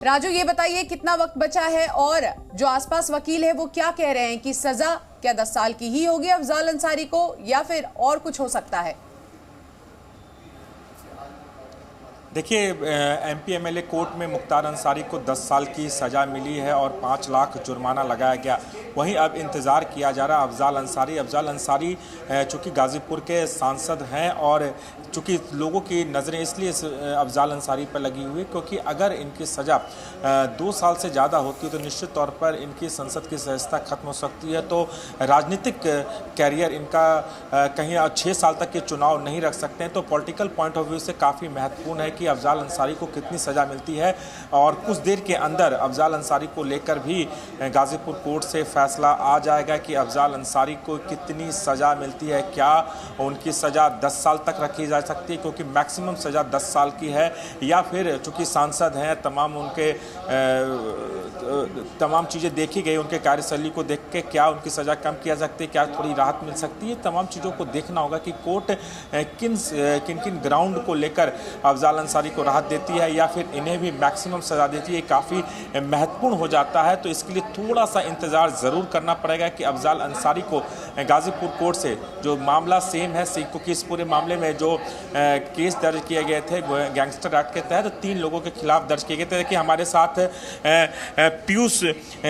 राजू, ये बताइए कितना वक्त बचा है और जो आसपास वकील है वो क्या कह रहे हैं कि सजा क्या 10 साल की ही होगी अफजाल अंसारी को या फिर और कुछ हो सकता है? देखिए, एमपी एमएलए कोर्ट में मुख्तार अंसारी को 10 साल की सज़ा मिली है और 5 लाख जुर्माना लगाया गया। वहीं अब इंतज़ार किया जा रहा अफजाल अंसारी चूँकि गाज़ीपुर के सांसद हैं और चूँकि लोगों की नज़रें इसलिए अफजाल अंसारी पर लगी हुई क्योंकि अगर इनकी सज़ा 2 साल से ज़्यादा होती है तो निश्चित तौर पर इनकी संसद की सदस्यता खत्म हो सकती है। तो राजनीतिक कैरियर इनका कहीं 6 साल तक के चुनाव नहीं रख सकते हैं। तो पॉलिटिकल पॉइंट ऑफ व्यू से काफ़ी महत्वपूर्ण है कि अफजाल अंसारी को कितनी सज़ा मिलती है और कुछ देर के अंदर अफजाल अंसारी को लेकर भी गाज़ीपुर कोर्ट से फैसला आ जाएगा कि अफजाल अंसारी को कितनी सज़ा मिलती है। क्या उनकी सज़ा 10 साल तक रखी जा सकती है क्योंकि मैक्सिमम सज़ा 10 साल की है, या फिर चूँकि सांसद हैं तमाम चीज़ें देखी गई, उनके कार्यशैली को देख के क्या उनकी सज़ा कम किया सकती है, क्या थोड़ी राहत मिल सकती है। तमाम चीज़ों को देखना होगा कि कोर्ट किन किन ग्राउंड को लेकर अफजाल अंसारी को राहत देती है या फिर इन्हें भी मैक्सिमम सज़ा देती है। काफ़ी महत्वपूर्ण हो जाता है। तो इसके लिए थोड़ा सा इंतज़ार ज़रूर करना पड़ेगा कि अफजाल अंसारी को गाज़ीपुर कोर्ट से जो मामला सेम है क्योंकि इस पूरे मामले में जो केस दर्ज किए गए थे गैंगस्टर एक्ट के तहत 3 लोगों के खिलाफ दर्ज किए गए थे। कि हमारे साथ पीयूष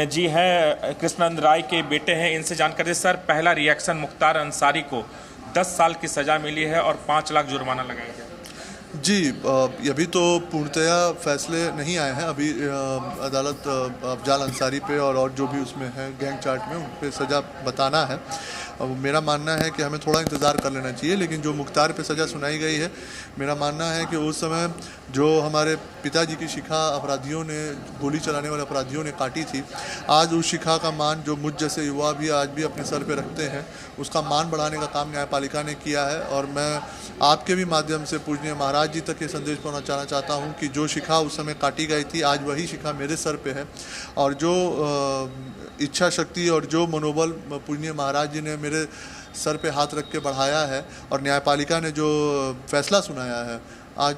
जी हैं, कृष्णानंद राय के बेटे हैं, इनसे जानकारी। सर, पहला रिएक्शन, मुख्तार अंसारी को 10 साल की सज़ा मिली है और 5 लाख जुर्माना लगाया गया। जी, अभी तो पूर्णतया फैसले नहीं आए हैं। अभी अदालत अफजाल अंसारी पे और जो भी उसमें है गैंग चार्ट में उन पे सज़ा बताना है। अब मेरा मानना है कि हमें थोड़ा इंतज़ार कर लेना चाहिए। लेकिन जो मुख्तार पे सज़ा सुनाई गई है, मेरा मानना है कि उस समय जो हमारे पिताजी की शिखा अपराधियों ने, गोली चलाने वाले अपराधियों ने काटी थी, आज उस शिखा का मान जो मुझ जैसे युवा भी आज भी अपने सर पे रखते हैं, उसका मान बढ़ाने का काम न्यायपालिका ने किया है। और मैं आपके भी माध्यम से पूजनीय महाराज जी तक ये संदेश पहुंचाना चाहता हूं कि जो शिखा उस समय काटी गई थी, आज वही शिखा मेरे सर पे है। और जो इच्छा शक्ति और जो मनोबल पूजनीय महाराज जी ने मेरे सर पे हाथ रख के बढ़ाया है और न्यायपालिका ने जो फैसला सुनाया है, आज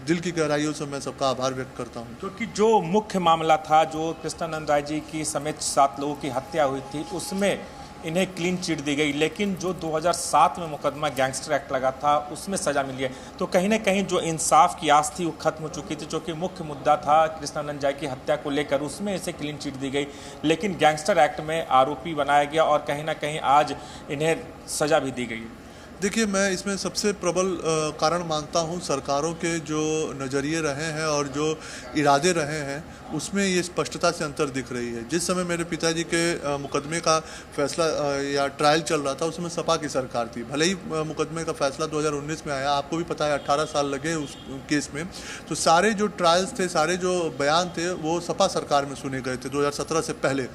दिल की गहराइयों से मैं सबका आभार व्यक्त करता हूं। क्योंकि जो मुख्य मामला था, जो कृष्णानंद राय जी की समेत 7 लोगों की हत्या हुई थी, उसमें इन्हें क्लीन चिट दी गई। लेकिन जो 2007 में मुकदमा गैंगस्टर एक्ट लगा था, उसमें सज़ा मिली है। तो कहीं ना कहीं जो इंसाफ की आस थी वो खत्म हो चुकी थी। जो कि मुख्य मुद्दा था कृष्णानंद राय की हत्या को लेकर, उसमें इसे क्लीन चिट दी गई। लेकिन गैंगस्टर एक्ट में आरोपी बनाया गया और कहीं ना कहीं आज इन्हें सज़ा भी दी गई है। देखिए, मैं इसमें सबसे प्रबल कारण मानता हूं सरकारों के जो नज़रिए रहे हैं और जो इरादे रहे हैं, उसमें ये स्पष्टता से अंतर दिख रही है। जिस समय मेरे पिताजी के मुकदमे का फैसला या ट्रायल चल रहा था, उसमें सपा की सरकार थी। भले ही मुकदमे का फैसला 2019 में आया, आपको भी पता है 18 साल लगे उस केस में। तो सारे जो ट्रायल्स थे, सारे जो बयान थे, वो सपा सरकार में सुने गए थे 2017 से पहले।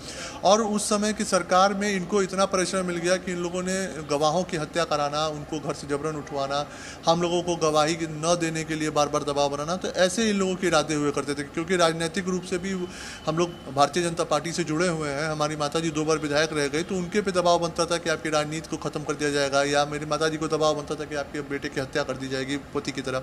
और उस समय की सरकार में इनको इतना प्रेशर मिल गया कि इन लोगों ने गवाहों की हत्या कराना, उनको घर से जबरन उठवाना, हम लोगों को गवाही न देने के लिए बार बार दबाव बनाना। तो ऐसे इन लोगों के इरादे हुए करते थे। क्योंकि राजनीतिक रूप से भी हम लोग भारतीय जनता पार्टी से जुड़े हुए हैं, हमारी माताजी 2 बार विधायक रह गई, तो उनके पे दबाव बनता था कि आपकी राजनीति को खत्म कर दिया जाएगा, या मेरी माताजी को दबाव बनता था कि आपके बेटे की हत्या कर दी जाएगी पति की तरह।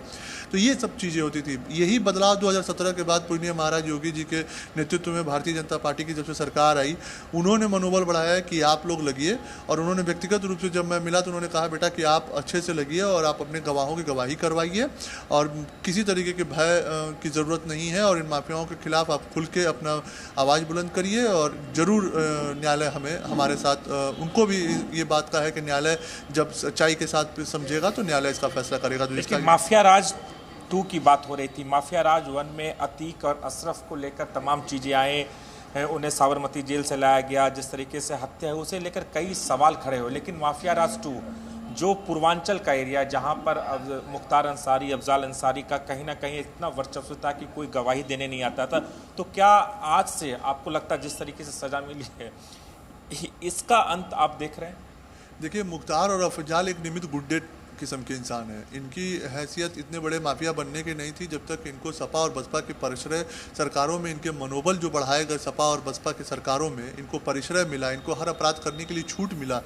तो ये सब चीज़ें होती थी। यही बदलाव 2017 के बाद पूजनीय महाराज योगी जी के नेतृत्व में भारतीय जनता पार्टी की जब से सरकार आई, उन्होंने मनोबल बढ़ाया कि आप लोग लगिए। और उन्होंने व्यक्तिगत रूप से जब मैं मिला तो उन्होंने कहा, बेटा कि आप अच्छे से लगिए और आप अपने गवाहों की गवाही करवाइए और किसी तरीके के भय की ज़रूरत नहीं है। और इन माफियाओं के खिलाफ आप खुल के अपना आवाज़ बुलंद करिए। और ज़रूर न्यायालय हमारे साथ, उनको भी ये बात का है कि न्यायालय जब सच्चाई के साथ समझेगा तो न्यायालय इसका फैसला करेगा। तो लेकिन माफिया राज 2 की बात हो रही थी। माफिया राज 1 में अतीक और अशरफ को लेकर तमाम चीज़ें आए, उन्हें साबरमती जेल से लाया गया, जिस तरीके से हत्या है उसे लेकर कई सवाल खड़े हुए। लेकिन माफिया राज 2 जो पूर्वांचल का एरिया, जहां पर मुख्तार अंसारी, अफजाल अंसारी का कहीं ना कहीं इतना वर्चस्व था कि कोई गवाही देने नहीं आता था, तो क्या आज से आपको लगता है जिस तरीके से सज़ा मिली है, इसका अंत आप देख रहे हैं? देखिए, मुख्तार और अफजाल एक निमित्त गुड्डे किस्म के इंसान हैं। इनकी हैसियत इतने बड़े माफिया बनने की नहीं थी जब तक इनको सपा और बसपा के परिश्रय सरकारों में इनके मनोबल जो बढ़ाए गए सपा और बसपा के सरकारों में इनको परिश्रय मिला, इनको हर अपराध करने के लिए छूट मिला,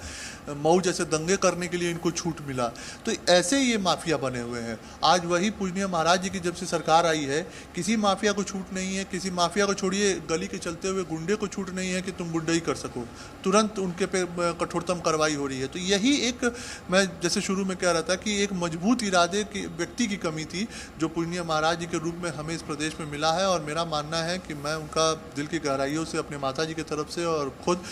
मऊ जैसे दंगे करने के लिए इनको छूट मिला, तो ऐसे ये माफिया बने हुए हैं। आज वही पूजनीय महाराज जी की जब से सरकार आई है, किसी माफिया को छूट नहीं है, किसी माफिया को छोड़िए गली के चलते हुए गुंडे को छूट नहीं है कि तुम गुंडे ही कर सको, तुरंत उनके पे कठोरतम कार्रवाई हो रही है। तो यही एक, मैं जैसे शुरू में कह रहा था कि एक मजबूत इरादे की व्यक्ति की कमी थी जो पूजनीय महाराज जी के रूप में हमें इस प्रदेश में मिला है। और मेरा मानना है कि मैं उनका दिल की गहराइयों से अपने माता जी की तरफ से और खुद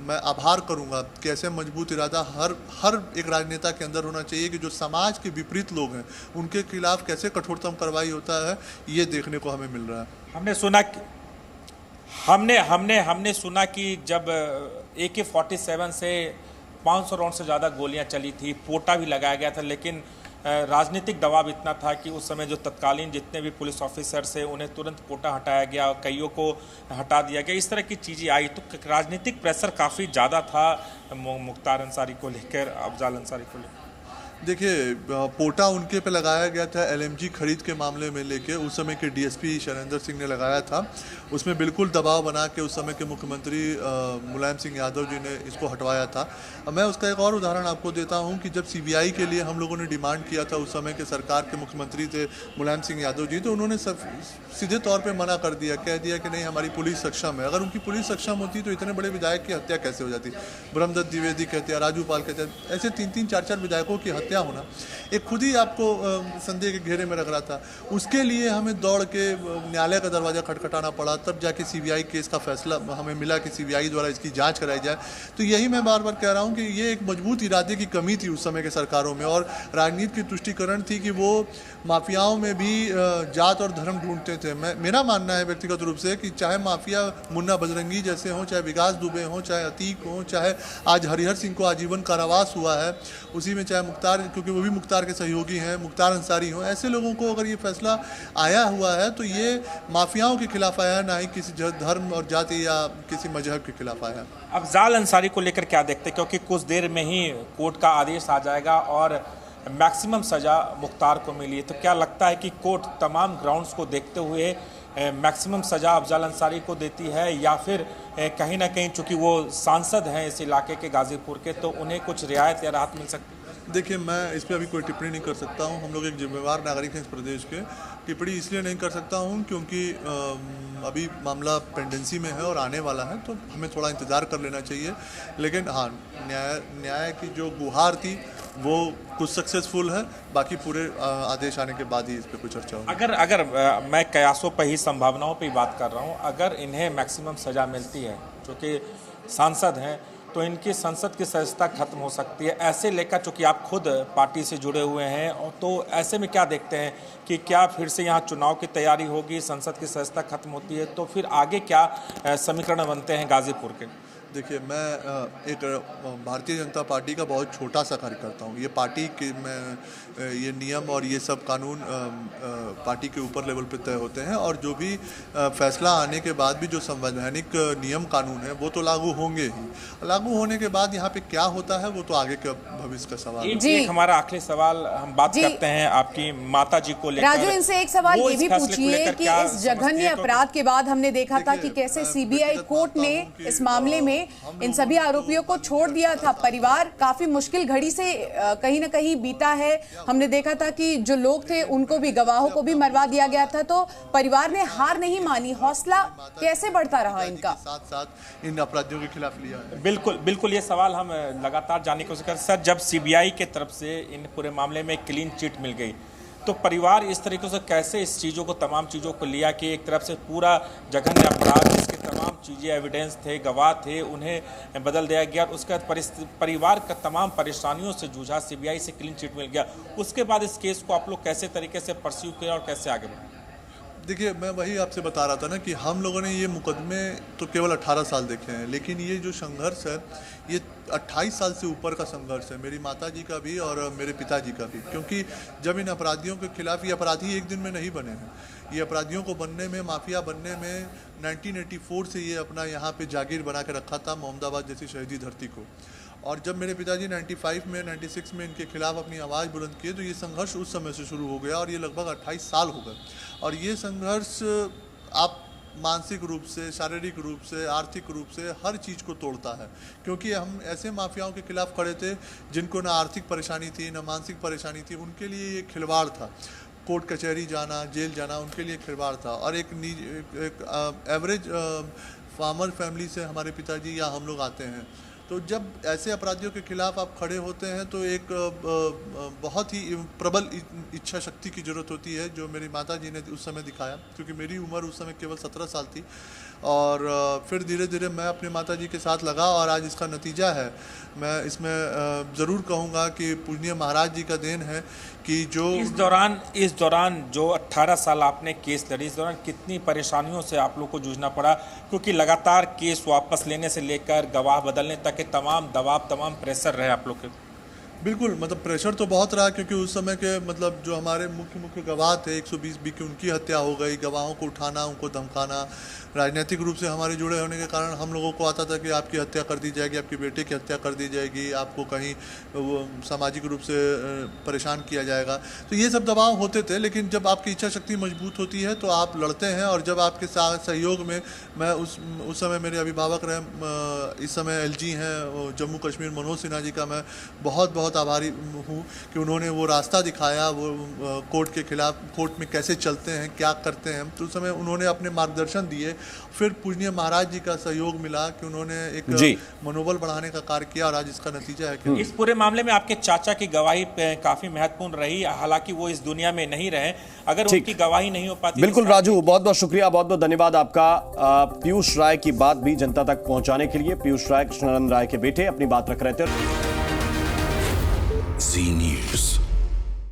मैं आभार करूंगा कि ऐसे मजबूत इरादा हर एक राजनेता के अंदर होना चाहिए कि जो समाज के विपरीत लोग हैं उनके खिलाफ कैसे कठोरतम कार्रवाई होता है, ये देखने को हमें मिल रहा है। हमने सुना कि जब AK-47 से 500 राउंड से ज़्यादा गोलियां चली थी, पोटा भी लगाया गया था, लेकिन राजनीतिक दबाव इतना था कि उस समय जो तत्कालीन जितने भी पुलिस ऑफिसर्स हैं उन्हें तुरंत पोटा हटाया गया और कईयों को हटा दिया गया। इस तरह की चीज़ें आई तो राजनीतिक प्रेशर काफ़ी ज़्यादा था मुख्तार अंसारी को लेकर, अफजाल अंसारी को लेकर। देखिए, पोटा उनके पे लगाया गया था LMG खरीद के मामले में लेके, उस समय के DSP शैलेंद्र सिंह ने लगाया था। उसमें बिल्कुल दबाव बना के उस समय के मुख्यमंत्री मुलायम सिंह यादव जी ने इसको हटवाया था। मैं उसका एक और उदाहरण आपको देता हूं कि जब CBI के लिए हम लोगों ने डिमांड किया था, उस समय के सरकार के मुख्यमंत्री थे मुलायम सिंह यादव जी, तो उन्होंने सीधे तौर पर मना कर दिया, कह दिया कि नहीं हमारी पुलिस सक्षम है। अगर उनकी पुलिस सक्षम होती तो इतने बड़े विधायक की हत्या कैसे हो जाती। ब्रह्मदत्त द्विवेदी कहते हैं, राजू पाल कहते हैं, ऐसे 3-3, 4-4 विधायकों की हत्या होना एक खुद ही आपको संदेह के घेरे में रख रहा था। उसके लिए हमें दौड़ के न्यायालय का दरवाजा खटखटाना पड़ा, तब जाके CBI केस का फैसला हमें मिला कि CBI द्वारा इसकी जांच कराई जाए। तो यही मैं बार बार कह रहा हूं कि ये एक मजबूत इरादे की कमी थी उस समय के सरकारों में, और राजनीति की तुष्टिकरण थी कि वो माफियाओं में भी जात और धर्म ढूंढते थे। मेरा मानना है व्यक्तिगत रूप से कि चाहे माफिया मुन्ना बजरंगी जैसे हों, चाहे विकास दुबे हों, चाहे अतीक हों, चाहे आज हरिहर सिंह को आजीवन कारावास हुआ है, उसी में चाहे मुख्तार, क्योंकि वो भी मुख्तार के सहयोगी हैं, मुख्तार अंसारी हों, ऐसे लोगों को अगर ये फैसला आया हुआ है तो ये माफियाओं के खिलाफ आया, ना ही किसी धर्म और जाति या किसी मजहब के खिलाफ आया। अफजाल अंसारी को लेकर क्या देखते हैं, क्योंकि कुछ देर में ही कोर्ट का आदेश आ जाएगा और मैक्सिमम सज़ा मुख्तार को मिली है, तो क्या लगता है कि कोर्ट तमाम ग्राउंड्स को देखते हुए मैक्सिमम सज़ा अफजाल अंसारी को देती है, या फिर कहीं ना कहीं चूंकि वो सांसद हैं इस इलाके के गाजीपुर के, तो उन्हें कुछ रियायत या राहत मिल सकती है? देखिए, मैं इस पर अभी कोई टिप्पणी नहीं कर सकता हूँ। हम लोग एक जिम्मेवार नागरिक हैं इस प्रदेश के। टिप्पणी इसलिए नहीं कर सकता हूँ क्योंकि अभी मामला पेंडेंसी में है और आने वाला है, तो हमें थोड़ा इंतज़ार कर लेना चाहिए। लेकिन हाँ, न्याय की जो गुहार थी वो कुछ सक्सेसफुल है, बाकी पूरे आदेश आने के बाद ही इस पर कुछ चर्चा होगी। अगर मैं कयासों पर ही, संभावनाओं पर ही बात कर रहा हूँ, अगर इन्हें मैक्सिमम सज़ा मिलती है, चूँकि सांसद हैं, तो इनकी संसद की सदस्यता खत्म हो सकती है। ऐसे लेकर चूँकि आप खुद पार्टी से जुड़े हुए हैं, और तो ऐसे में क्या देखते हैं कि क्या फिर से यहाँ चुनाव की तैयारी होगी, संसद की सदस्यता खत्म होती है, तो फिर आगे क्या समीकरण बनते हैं गाजीपुर के? देखिए, मैं एक भारतीय जनता पार्टी का बहुत छोटा सा कार्यकर्ता हूँ। ये पार्टी के ये नियम और ये सब कानून पार्टी के ऊपर लेवल पे तय होते हैं, और जो भी फैसला आने के बाद भी जो संवैधानिक नियम कानून है वो तो लागू होंगे ही। लागू होने के बाद यहाँ पे क्या होता है वो तो आगे का भविष्य का सवाल है। एक हमारा आखिरी सवाल हम बात करते हैं आपकी माता जी को लेकर। राजू, इनसे एक सवाल ये भी पूछिए कि इस जघन्य अपराध के बाद हमने देखा था कि कैसे CBI कोर्ट ने इस मामले में इन सभी आरोपियों को छोड़ दिया था। परिवार काफी मुश्किल घड़ी से कहीं ना कहीं बीता है। हमने देखा था कि जो लोग थे उनको भी, गवाहों को भी मरवा दिया गया था, तो परिवार ने हार नहीं मानी। हौसला कैसे बढ़ता रहा इनका? साथ साथ इन अपराधियों के खिलाफ लिया है। बिल्कुल ये सवाल हम लगातार जानने की कोशिश कर सर, जब CBI के तरफ से इन पूरे मामले में क्लीन चिट मिल गई, तो परिवार इस तरीके से कैसे इस चीज़ों को, तमाम चीज़ों को लिया कि एक तरफ से पूरा जघन्य अपराध, जिसके तमाम चीज़ें, एविडेंस थे, गवाह थे, उन्हें बदल दिया गया, उसके बाद परिवार का तमाम परेशानियों से जूझा, CBI से क्लीन चिट मिल गया, उसके बाद इस केस को आप लोग कैसे तरीके से परस्यू किया और कैसे आगे बढ़े? देखिए, मैं वही आपसे बता रहा था ना कि हम लोगों ने ये मुकदमे तो केवल 18 साल देखे हैं, लेकिन ये जो संघर्ष है ये 28 साल से ऊपर का संघर्ष है, मेरी माता जी का भी और मेरे पिताजी का भी। क्योंकि जब इन अपराधियों के खिलाफ, ये अपराधी एक दिन में नहीं बने हैं, ये अपराधियों को बनने में, माफिया बनने में 1984 से ये अपना यहाँ पे जागीर बना के रखा था, मोहम्मदाबाद जैसी शहीदी धरती को। और जब मेरे पिताजी 95 में 96 में इनके खिलाफ अपनी आवाज़ बुलंद किए तो ये संघर्ष उस समय से शुरू हो गया और ये लगभग 28 साल हो गए। और ये संघर्ष आप मानसिक रूप से, शारीरिक रूप से, आर्थिक रूप से हर चीज़ को तोड़ता है, क्योंकि हम ऐसे माफियाओं के खिलाफ खड़े थे जिनको ना आर्थिक परेशानी थी ना मानसिक परेशानी थी। उनके लिए ये खिलवाड़ था, कोर्ट कचहरी जाना, जेल जाना उनके लिए खिलवाड़ था। और एक एवरेज फार्मर फैमिली से हमारे पिताजी या हम लोग आते हैं, तो जब ऐसे अपराधियों के खिलाफ आप खड़े होते हैं तो एक बहुत ही प्रबल इच्छा शक्ति की ज़रूरत होती है, जो मेरी माता जी ने उस समय दिखाया, क्योंकि मेरी उम्र उस समय केवल 17 साल थी। और फिर धीरे धीरे मैं अपने माता जी के साथ लगा और आज इसका नतीजा है। मैं इसमें ज़रूर कहूँगा कि पूजनीय महाराज जी का देन है कि जो इस दौरान जो 18 साल आपने केस लड़ी, इस दौरान कितनी परेशानियों से आप लोग को जूझना पड़ा, क्योंकि लगातार केस वापस लेने से लेकर गवाह बदलने तक के तमाम दबाव, तमाम प्रेशर रहे आप लोग के? बिल्कुल, मतलब प्रेशर तो बहुत रहा, क्योंकि उस समय के मतलब जो हमारे मुख्य गवाह थे 120 की उनकी हत्या हो गई। गवाहों को उठाना, उनको धमकाना, राजनीतिक रूप से हमारे जुड़े होने के कारण हम लोगों को आता था कि आपकी हत्या कर दी जाएगी, आपके बेटे की हत्या कर दी जाएगी, आपको कहीं वो सामाजिक रूप से परेशान किया जाएगा। तो ये सब दबाव होते थे, लेकिन जब आपकी इच्छा शक्ति मजबूत होती है तो आप लड़ते हैं। और जब आपके साथ सहयोग में मैं उस समय मेरे अभिभावक रहे, इस समय LG हैं जम्मू कश्मीर, मनोज सिन्हा जी का मैं बहुत बहुत आभारी हूँ कि उन्होंने वो रास्ता दिखाया, वो कोर्ट के खिलाफ, कोर्ट में कैसे चलते हैं, क्या करते हैं। तो उस समय उन्होंने अपने मार्गदर्शन दिए। फिर पूजनीय महाराज जी का सहयोग मिला कि उन्होंने एक मनोबल बढ़ाने का कार्य किया और आज इसका नतीजा है कि इस पूरे मामले में आपके चाचा की गवाही काफी महत्वपूर्ण रही। हालांकि वो इस दुनिया में नहीं रहे, अगर उनकी गवाही नहीं हो पाती। बिल्कुल राजू, बहुत बहुत शुक्रिया, बहुत बहुत धन्यवाद आपका। पीयूष राय की बात भी जनता तक पहुंचाने के लिए पीयूष राय कृष्णानंद राय के बेटे अपनी बात रख रहे थे।